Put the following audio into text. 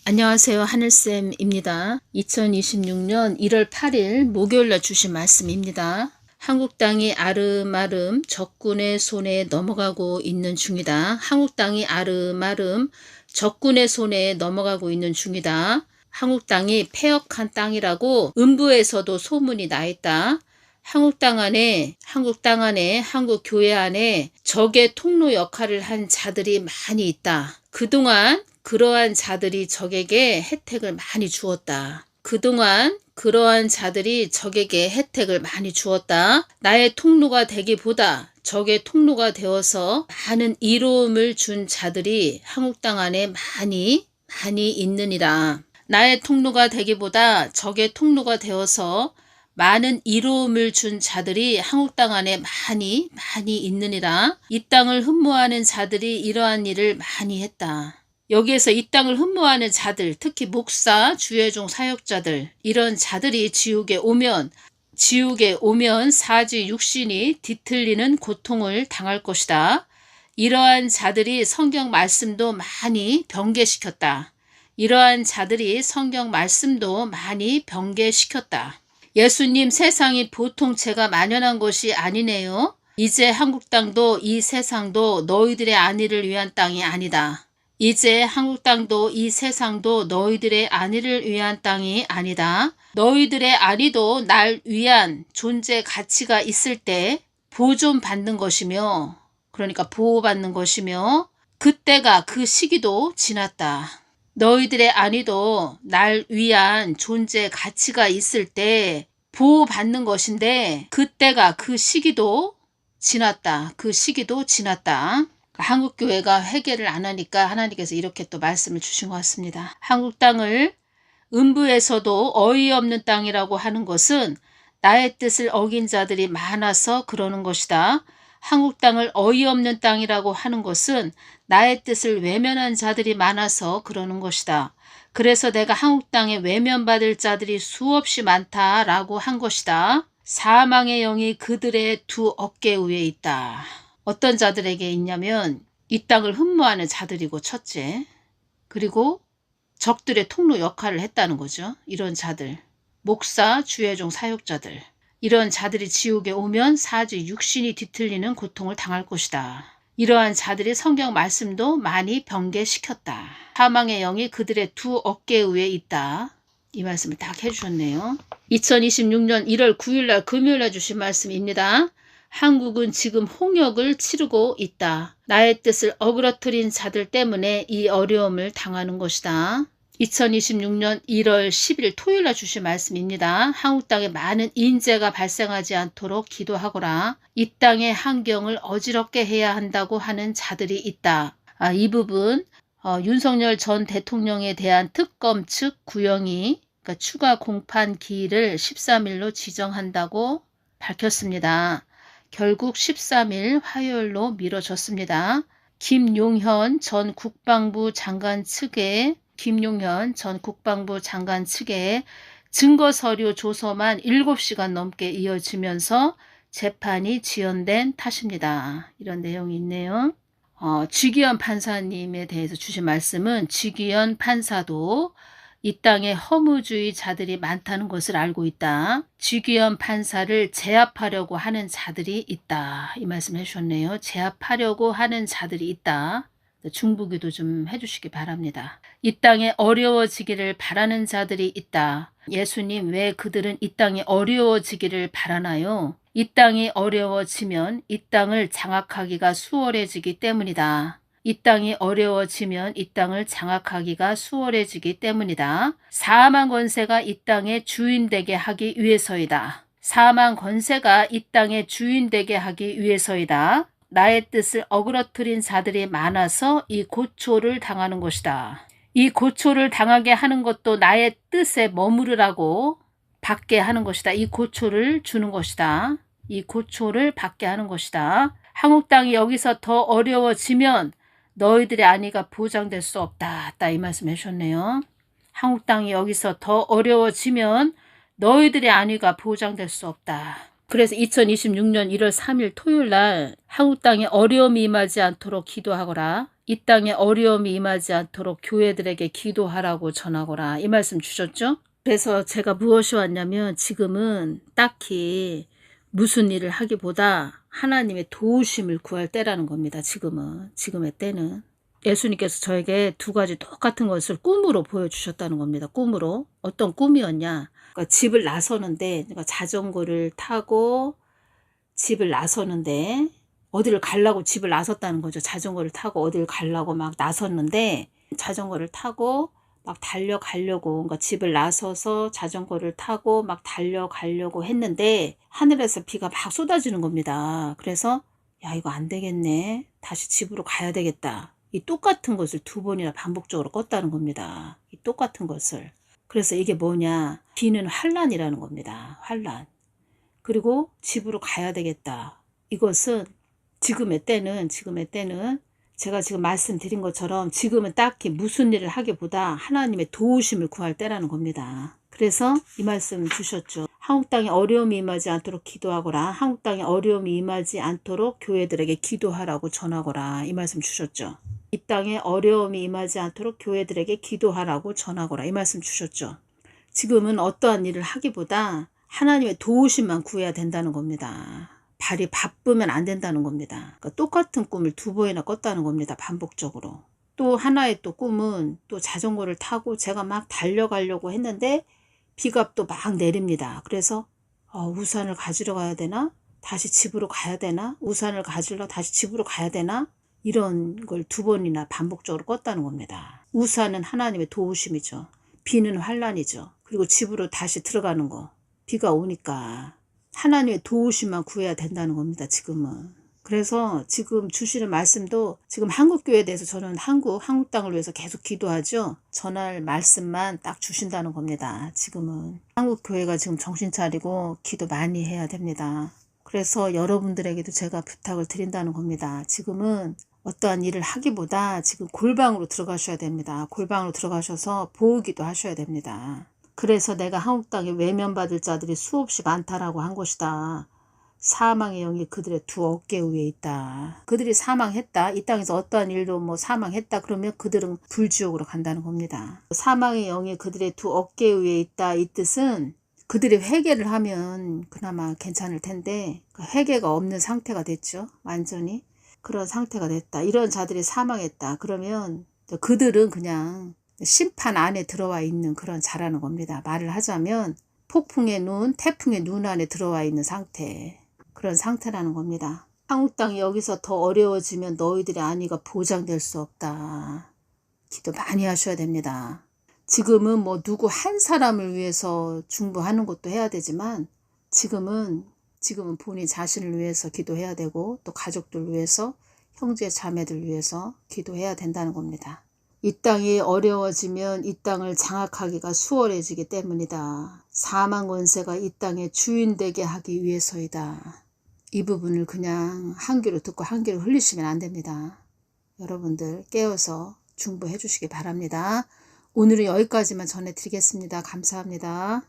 안녕하세요. 하늘쌤입니다. 2026년 1월 8일 목요일날 주신 말씀입니다. 한국 땅이 아름아름 적군의 손에 넘어가고 있는 중이다. 한국 땅이 아름아름 적군의 손에 넘어가고 있는 중이다. 한국 땅이 패역한 땅이라고 음부에서도 소문이 나 있다. 한국 땅 안에, 한국 교회 안에 적의 통로 역할을 한 자들이 많이 있다. 그동안 그러한 자들이 적에게 혜택을 많이 주었다. 그동안 그러한 자들이 적에게 혜택을 많이 주었다. 나의 통로가 되기보다 적의 통로가 되어서 많은 이로움을 준 자들이 한국 땅 안에 많이 있느니라. 나의 통로가 되기보다 적의 통로가 되어서 많은 이로움을 준 자들이 한국 땅 안에 많이 있느니라. 이 땅을 흠모하는 자들이 이러한 일을 많이 했다. 여기에서 이 땅을 흠모하는 자들, 특히 목사, 주의종 사역자들, 이런 자들이 지옥에 오면 사지 육신이 뒤틀리는 고통을 당할 것이다. 이러한 자들이 성경 말씀도 많이 변개시켰다. 이러한 자들이 성경 말씀도 많이 변개시켰다. 예수님, 세상이 보통체가 만연한 것이 아니네요. 이제 한국 땅도 이 세상도 너희들의 안위를 위한 땅이 아니다. 이제 한국 땅도 이 세상도 너희들의 안위를 위한 땅이 아니다. 너희들의 안위도 날 위한 존재 가치가 있을 때 보존받는 것이며, 그러니까 보호받는 것이며, 그때가 그 시기도 지났다. 너희들의 안위도 날 위한 존재 가치가 있을 때 보호받는 것인데 그때가 그 시기도 지났다. 그 시기도 지났다. 한국교회가 회개를 안 하니까 하나님께서 이렇게 또 말씀을 주신 것 같습니다. 한국 땅을 음부에서도 어이없는 땅이라고 하는 것은 나의 뜻을 어긴 자들이 많아서 그러는 것이다. 한국 땅을 어이없는 땅이라고 하는 것은 나의 뜻을 외면한 자들이 많아서 그러는 것이다. 그래서 내가 한국 땅에 외면받을 자들이 수없이 많다라고 한 것이다. 사망의 영이 그들의 두 어깨 위에 있다. 어떤 자들에게 있냐면 이 땅을 흠모하는 자들이고 첫째, 그리고 적들의 통로 역할을 했다는 거죠. 이런 자들, 목사, 주의종 사역자들, 이런 자들이 지옥에 오면 사지 육신이 뒤틀리는 고통을 당할 것이다. 이러한 자들이 성경 말씀도 많이 변개시켰다. 사망의 영이 그들의 두 어깨 위에 있다. 이 말씀을 딱 해주셨네요. 2026년 1월 9일날 금요일날 주신 말씀입니다. 한국은 지금 홍역을 치르고 있다. 나의 뜻을 어그러뜨린 자들 때문에 이 어려움을 당하는 것이다. 2026년 1월 10일 토요일날 주신 말씀입니다. 한국 땅에 많은 인재가 발생하지 않도록 기도하거라. 이 땅의 환경을 어지럽게 해야 한다고 하는 자들이 있다. 이 부분 윤석열 전 대통령에 대한 특검 측 구형이 추가 공판 기일을 13일로 지정한다고 밝혔습니다. 결국 13일 화요일로 미뤄졌습니다. 김용현 전 국방부 장관 측에 증거 서류 조서만 7시간 넘게 이어지면서 재판이 지연된 탓입니다. 이런 내용이 있네요. 쥐기현 판사님에 대해서 주신 말씀은 쥐기현 판사도 이 땅에 허무주의자들이 많다는 것을 알고 있다. 쥐기현 판사를 제압하려고 하는 자들이 있다. 이 말씀 해주셨네요. 제압하려고 하는 자들이 있다. 중보기도 좀 해주시기 바랍니다. 이 땅에 어려워지기를 바라는 자들이 있다. 예수님, 왜 그들은 이 땅이 어려워지기를 바라나요? 이 땅이 어려워지면 이 땅을 장악하기가 수월해지기 때문이다. 이 땅이 어려워지면 이 땅을 장악하기가 수월해지기 때문이다. 사망 권세가 이 땅의 주인 되게 하기 위해서이다. 사망 권세가 이 땅의 주인 되게 하기 위해서이다. 나의 뜻을 어그러뜨린 자들이 많아서 이 고초를 당하는 것이다. 이 고초를 당하게 하는 것도 나의 뜻에 머무르라고 받게 하는 것이다. 이 고초를 주는 것이다. 이 고초를 받게 하는 것이다. 한국 땅이 여기서 더 어려워지면 너희들의 안위가 보장될 수 없다. 이 말씀 해주셨네요. 한국 땅이 여기서 더 어려워지면 너희들의 안위가 보장될 수 없다. 그래서 2026년 1월 3일 토요일 날 한국 땅에 어려움이 임하지 않도록 기도하거라. 이 땅에 어려움이 임하지 않도록 교회들에게 기도하라고 전하거라. 이 말씀 주셨죠? 그래서 제가 무엇이 왔냐면 지금은 딱히 무슨 일을 하기보다 하나님의 도우심을 구할 때라는 겁니다. 지금의 때는. 예수님께서 저에게 두 가지 똑같은 것을 꿈으로 보여주셨다는 겁니다. 꿈으로. 어떤 꿈이었냐. 그러니까 집을 나서는데, 그러니까 자전거를 타고 집을 나서는데, 어디를 가려고 집을 나섰다는 거죠. 자전거를 타고 어디를 가려고 막 나섰는데, 자전거를 타고 막 달려가려고, 그러니까 집을 나서서 자전거를 타고 막 달려가려고 했는데, 하늘에서 비가 막 쏟아지는 겁니다. 그래서, 야, 이거 안 되겠네. 다시 집으로 가야 되겠다. 이 똑같은 것을 두 번이나 반복적으로 껐다는 겁니다. 이 똑같은 것을. 그래서 이게 뭐냐. 비는 환란이라는 겁니다. 환란. 그리고 집으로 가야 되겠다. 이것은 지금의 때는 제가 지금 말씀드린 것처럼 지금은 딱히 무슨 일을 하기보다 하나님의 도우심을 구할 때라는 겁니다. 그래서 이 말씀 주셨죠. 한국 땅에 어려움이 임하지 않도록 기도하거라. 한국 땅에 어려움이 임하지 않도록 교회들에게 기도하라고 전하거라. 이 말씀 주셨죠. 이 땅에 어려움이 임하지 않도록 교회들에게 기도하라고 전하거라. 이 말씀 주셨죠. 지금은 어떠한 일을 하기보다 하나님의 도우심만 구해야 된다는 겁니다. 발이 바쁘면 안 된다는 겁니다. 그러니까 똑같은 꿈을 두 번이나 꿨다는 겁니다. 반복적으로. 또 하나의 또 꿈은 또 자전거를 타고 제가 막 달려가려고 했는데 비가 또 막 내립니다. 그래서 우산을 가지러 가야 되나? 다시 집으로 가야 되나? 우산을 가지러 다시 집으로 가야 되나? 이런 걸 두 번이나 반복적으로 껐다는 겁니다. 우산은 하나님의 도우심이죠. 비는 환란이죠. 그리고 집으로 다시 들어가는 거. 비가 오니까 하나님의 도우심만 구해야 된다는 겁니다. 지금은. 그래서 지금 주시는 말씀도 지금 한국교회에 대해서 저는 한국 땅을 위해서 계속 기도하죠. 전할 말씀만 딱 주신다는 겁니다. 지금은. 한국교회가 지금 정신 차리고 기도 많이 해야 됩니다. 그래서 여러분들에게도 제가 부탁을 드린다는 겁니다. 지금은 어떠한 일을 하기보다 지금 골방으로 들어가셔야 됩니다. 골방으로 들어가셔서 보호기도 하셔야 됩니다. 그래서 내가 한국 땅에 외면받을 자들이 수없이 많다라고 한 것이다. 사망의 영이 그들의 두 어깨 위에 있다. 그들이 사망했다. 이 땅에서 어떠한 일로 뭐 사망했다. 그러면 그들은 불지옥으로 간다는 겁니다. 사망의 영이 그들의 두 어깨 위에 있다. 이 뜻은 그들이 회개를 하면 그나마 괜찮을 텐데 회개가 없는 상태가 됐죠. 완전히. 그런 상태가 됐다. 이런 자들이 사망했다. 그러면 그들은 그냥 심판 안에 들어와 있는 그런 자라는 겁니다. 말을 하자면 폭풍의 눈, 태풍의 눈 안에 들어와 있는 상태. 그런 상태라는 겁니다. 한국 땅이 여기서 더 어려워지면 너희들의 안위가 보장될 수 없다. 기도 많이 하셔야 됩니다. 지금은 뭐 누구 한 사람을 위해서 중보하는 것도 해야 되지만 지금은 본인 자신을 위해서 기도해야 되고 또 가족들 위해서 형제 자매들 위해서 기도해야 된다는 겁니다. 이 땅이 어려워지면 이 땅을 장악하기가 수월해지기 때문이다. 사망 권세가 이 땅의 주인 되게 하기 위해서이다. 이 부분을 그냥 한 귀로 듣고 한 귀로 흘리시면 안 됩니다. 여러분들 깨어서 중보해 주시기 바랍니다. 오늘은 여기까지만 전해드리겠습니다. 감사합니다.